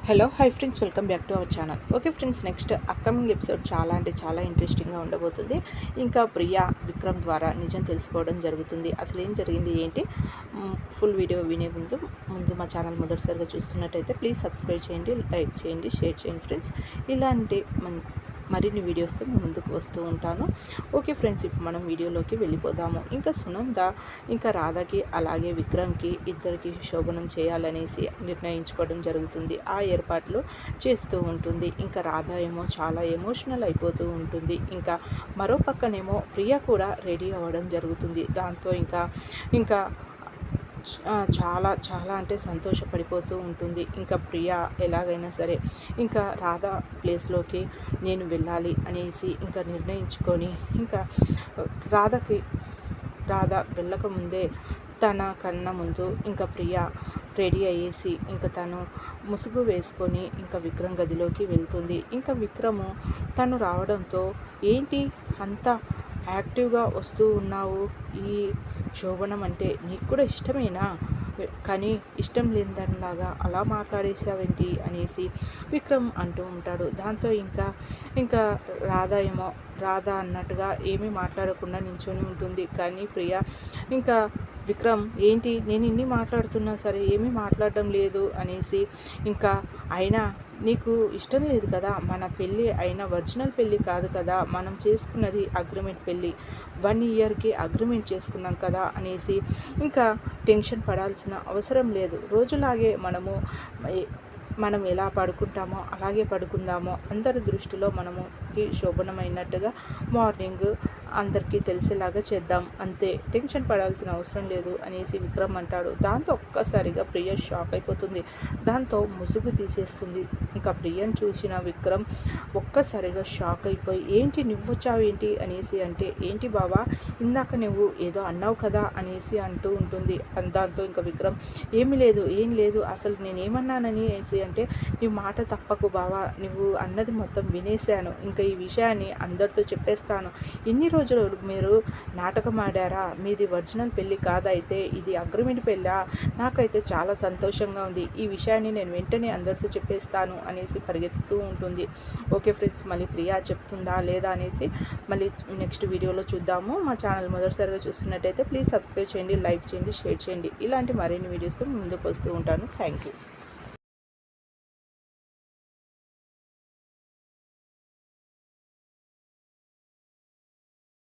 Hello hi friends, welcome back to our channel. Okay friends, next upcoming episode చాలా అంటే చాలా ఇంట్రెస్టింగ్గా ఉండబోతుంది. ఇంకా ప్రియా విక్రమ్ ద్వారా నిజం తెలుసుకోవడం జరుగుతుంది. అసలు ఏం జరిగింది ఏంటి, ఫుల్ వీడియో వినే ముందు మా ఛానల్ మొదటిసారిగా చూస్తున్నట్టయితే ప్లీజ్ సబ్స్క్రైబ్ చేయండి, లైక్ చేయండి, షేర్ చేయండి ఫ్రెండ్స్. ఇలాంటి మరిన్ని వీడియోస్తో మేము ముందుకు వస్తూ ఉంటాను. ఓకే ఫ్రెండ్స్, ఇప్పుడు మనం వీడియోలోకి వెళ్ళిపోదాము. ఇంకా సునంద ఇంకా రాధకి అలాగే విక్రమ్కి ఇద్దరికి శోభనం చేయాలనేసి నిర్ణయించుకోవడం జరుగుతుంది. ఆ ఏర్పాట్లు చేస్తూ ఉంటుంది. ఇంకా రాధ ఏమో చాలా ఎమోషనల్ అయిపోతూ ఉంటుంది. ఇంకా మరో పక్కనేమో ప్రియ కూడా రెడీ అవ్వడం జరుగుతుంది. దాంతో ఇంకా చాలా చాలా అంటే సంతోషపడిపోతూ ఉంటుంది. ఇంకా ప్రియ ఎలాగైనా సరే ఇంకా రాధ ప్లేస్లోకి నేను వెళ్ళాలి అనేసి ఇంకా నిర్ణయించుకొని ఇంకా రాధ వెళ్ళకముందే తన కన్నా ముందు ఇంకా ప్రియ రెడీ అయ్యేసి ఇంకా తను ముసుగు వేసుకొని ఇంకా విక్రమ్ గదిలోకి వెళ్తుంది. ఇంకా విక్రము తను రావడంతో ఏంటి అంతా యాక్టివ్గా వస్తూ ఉన్నావు, ఈ శోభనం అంటే నీకు కూడా ఇష్టమేనా, కానీ ఇష్టం లేనిదానిలాగా అలా మాట్లాడేసావేంటి అనేసి విక్రమ్ అంటూ ఉంటాడు. దాంతో ఇంకా రాధ అన్నట్టుగా ఏమీ మాట్లాడకుండా నించొని ఉంటుంది. కానీ ప్రియ ఇంకా విక్రమ్ ఏంటి నేను ఇన్ని మాట్లాడుతున్నా సరే ఏమీ మాట్లాడడం లేదు అనేసి ఇంకా అయినా నీకు ఇష్టం లేదు కదా, మన పెళ్ళి అయినా ఒరిజినల్ పెళ్ళి కాదు కదా, మనం చేసుకున్నది అగ్రిమెంట్ పెళ్ళి, 1 ఇయర్కి అగ్రిమెంట్ చేసుకున్నాం కదా అనేసి ఇంకా టెన్షన్ పడాల్సిన అవసరం లేదు. రోజులాగే మనం ఎలా పడుకుంటామో అలాగే పడుకుందామో, అందరి దృష్టిలో మనముకి శోభనమైనట్టుగా మార్నింగ్ అందరికీ తెలిసేలాగా చేద్దాం, అంతే, టెన్షన్ పడాల్సిన అవసరం లేదు అనేసి విక్రమ్ అంటాడు. దాంతో ఒక్కసారిగా ప్రియ షాక్ అయిపోతుంది. దాంతో ముసుగు తీసేస్తుంది. ఇంకా ప్రియను చూసిన విక్రమ్ ఒక్కసారిగా షాక్ అయిపోయి ఏంటి నువ్వొచ్చావు ఏంటి అనేసి అంటే, ఏంటి బావా ఇందాక నువ్వు ఏదో అన్నావు కదా అనేసి అంటూ ఉంటుంది. దాంతో ఇంకా విక్రమ్ ఏం లేదు అసలు నేనేమన్నానని వేసి అంటే, నీ మాట తప్పకు బావా, నువ్వు అన్నది మొత్తం వినేశాను, ఇంకా ఈ విషయాన్ని అందరితో చెప్పేస్తాను. ఎన్ని రోజులు మీరు నాటకం ఆడారా, మీది ఒరిజినల్ పెళ్ళి కాదైతే ఇది అగ్రిమెంట్ పెళ్ళా, నాకైతే చాలా సంతోషంగా ఉంది, ఈ విషయాన్ని నేను వెంటనే అందరితో చెప్పేస్తాను అనేసి పరిగెత్తుతూ ఉంటుంది. ఓకే ఫ్రెండ్స్, మళ్ళీ ప్రియా చెప్తుందా లేదా అనేసి మళ్ళీ నెక్స్ట్ వీడియోలో చూద్దాము. మా ఛానల్ మొదటిసారిగా చూస్తున్నట్టయితే ప్లీజ్ సబ్స్క్రైబ్ చేయండి, లైక్ చేయండి, షేర్ చేయండి. ఇలాంటి మరిన్ని వీడియోస్తో ముందుకు వస్తూ ఉంటాను. Thank you.